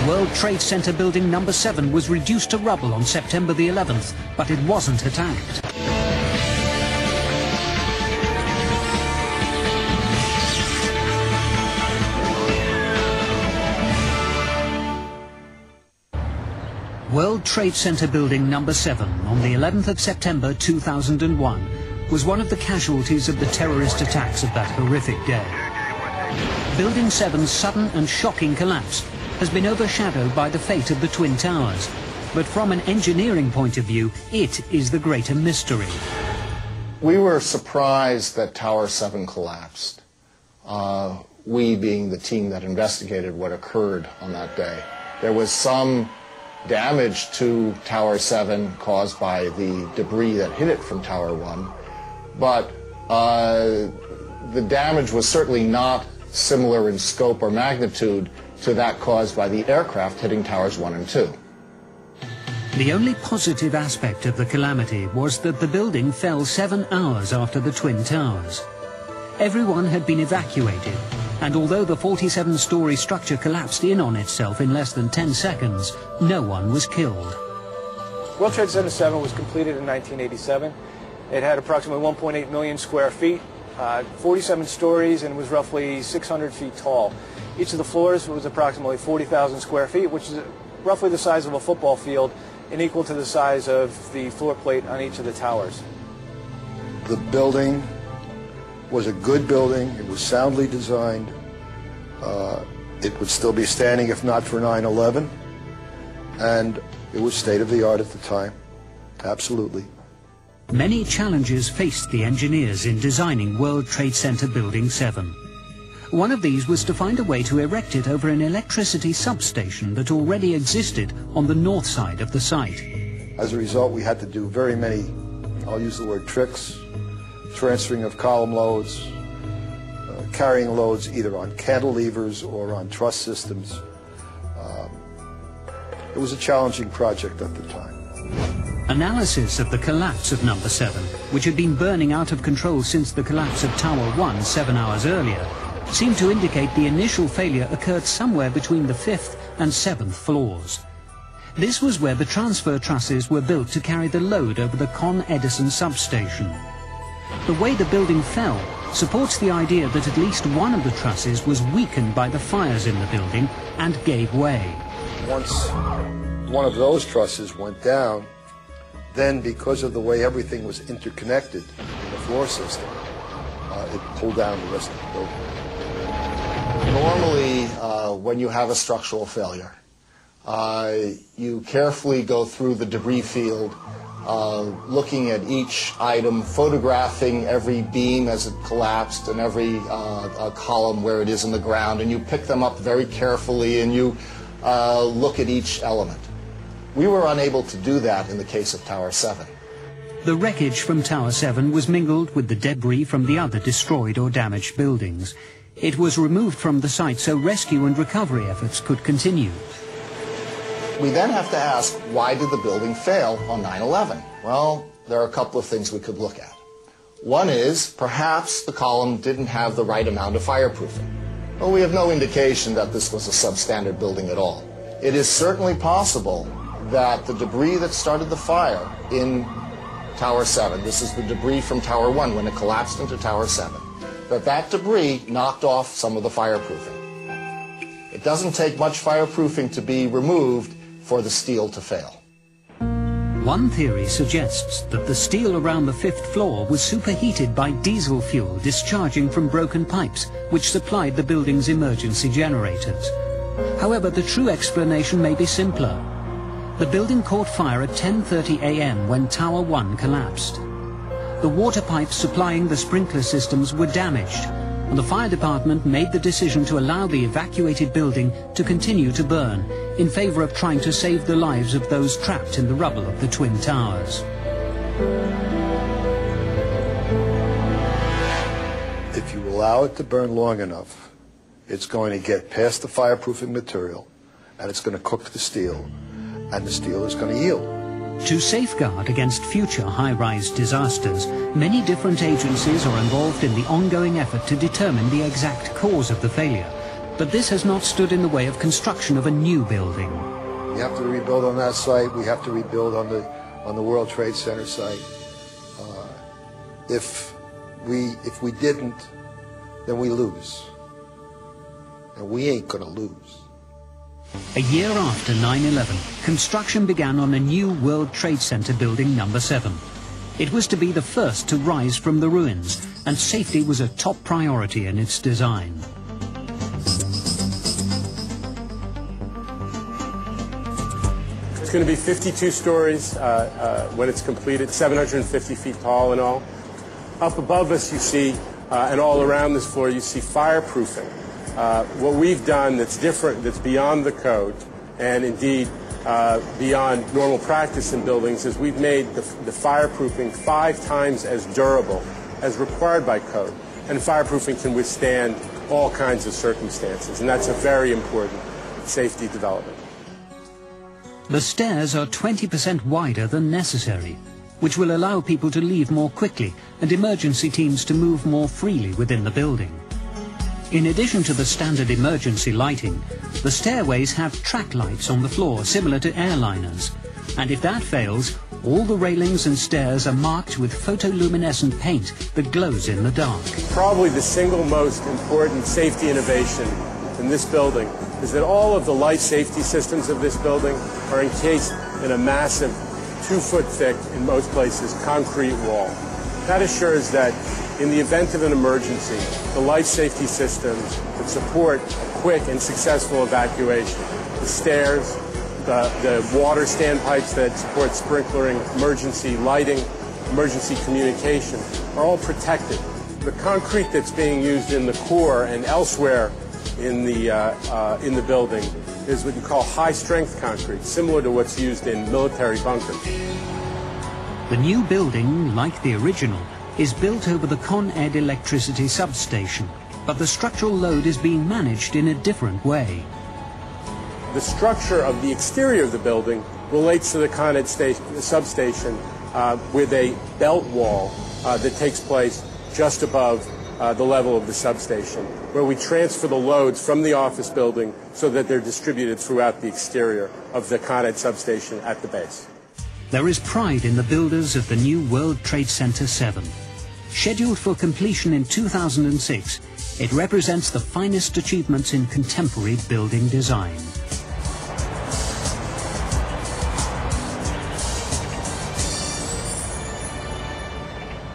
World Trade Center Building number 7 was reduced to rubble on September the 11th, but it wasn't attacked. World Trade Center Building number 7 on the 11th of September 2001 was one of the casualties of the terrorist attacks of that horrific day. Building 7's sudden and shocking collapse has been overshadowed by the fate of the Twin Towers, but from an engineering point of view, it is the greater mystery. We were surprised that Tower 7 collapsed, we being the team that investigated what occurred on that day. There was some damage to Tower 7 caused by the debris that hit it from Tower 1, but the damage was certainly not similar in scope or magnitude to that caused by the aircraft hitting Towers 1 and 2. The only positive aspect of the calamity was that the building fell 7 hours after the Twin Towers. Everyone had been evacuated, and although the 47-story structure collapsed in on itself in less than 10 seconds, no one was killed. World Trade Center 7 was completed in 1987. It had approximately 1.8 million square feet, 47 stories, and was roughly 600 feet tall. Each of the floors was approximately 40,000 square feet, which is roughly the size of a football field and equal to the size of the floor plate on each of the towers. The building was a good building. It was soundly designed. It would still be standing if not for 9/11, and it was state-of-the-art at the time, absolutely. Many challenges faced the engineers in designing World Trade Center Building 7. One of these was to find a way to erect it over an electricity substation that already existed on the north side of the site. As a result, we had to do very many, I'll use the word tricks, transferring of column loads, carrying loads either on cantilevers or on truss systems. It was a challenging project at the time. Analysis of the collapse of number 7, which had been burning out of control since the collapse of Tower 1 7 hours earlier, seemed to indicate the initial failure occurred somewhere between the 5th and 7th floors. This was where the transfer trusses were built to carry the load over the Con Edison substation. The way the building fell supports the idea that at least one of the trusses was weakened by the fires in the building and gave way. Once one of those trusses went down, then because of the way everything was interconnected in the floor system, it pulled down the rest of the building. Normally, when you have a structural failure, you carefully go through the debris field, looking at each item, photographing every beam as it collapsed and every column where it is in the ground, and you pick them up very carefully and you look at each element. We were unable to do that in the case of Tower 7. The wreckage from Tower 7 was mingled with the debris from the other destroyed or damaged buildings. It was removed from the site so rescue and recovery efforts could continue. We then have to ask, why did the building fail on 9/11? Well, there are a couple of things we could look at. One is, perhaps the column didn't have the right amount of fireproofing. Well, we have no indication that this was a substandard building at all. It is certainly possible that the debris that started the fire in Tower 7, this is the debris from Tower 1 when it collapsed into Tower 7, that debris knocked off some of the fireproofing. It doesn't take much fireproofing to be removed for the steel to fail. One theory suggests that the steel around the 5th floor was superheated by diesel fuel discharging from broken pipes which supplied the building's emergency generators. However, the true explanation may be simpler. The building caught fire at 10:30 a.m. when Tower 1 collapsed. The water pipes supplying the sprinkler systems were damaged, and the fire department made the decision to allow the evacuated building to continue to burn in favor of trying to save the lives of those trapped in the rubble of the Twin Towers. If you allow it to burn long enough, it's going to get past the fireproofing material, and it's going to cook the steel, and the steel is going to yield. To safeguard against future high-rise disasters, many different agencies are involved in the ongoing effort to determine the exact cause of the failure. But this has not stood in the way of construction of a new building. We have to rebuild on that site. We have to rebuild on the World Trade Center site. If we didn't, then we lose. And we ain't gonna lose. A year after 9/11, construction began on a new World Trade Center building number 7. It was to be the first to rise from the ruins, and safety was a top priority in its design. It's going to be 52 stories when it's completed, 750 feet tall in all. Up above us you see, and all around this floor, you see fireproofing. What we've done that's different, that's beyond the code, and indeed beyond normal practice in buildings, is we've made the fireproofing 5 times as durable as required by code. And fireproofing can withstand all kinds of circumstances, and that's a very important safety development. The stairs are 20% wider than necessary, which will allow people to leave more quickly and emergency teams to move more freely within the building. In addition to the standard emergency lighting, the stairways have track lights on the floor similar to airliners, and if that fails, all the railings and stairs are marked with photoluminescent paint that glows in the dark. Probably the single most important safety innovation in this building is that all of the life safety systems of this building are encased in a massive 2-foot thick, in most places, concrete wall. That assures that in the event of an emergency, the life safety systems that support a quick and successful evacuation, the stairs, the water standpipes that support sprinklering, emergency lighting, emergency communication, are all protected. The concrete that's being used in the core and elsewhere in the building is what you call high-strength concrete, similar to what's used in military bunkers. The new building, like the original, is built over the Con Ed electricity substation, but the structural load is being managed in a different way. The structure of the exterior of the building relates to the Con Ed substation with a belt wall that takes place just above the level of the substation, where we transfer the loads from the office building so that they're distributed throughout the exterior of the Con Ed substation at the base. There is pride in the builders of the new World Trade Center 7. Scheduled for completion in 2006, it represents the finest achievements in contemporary building design.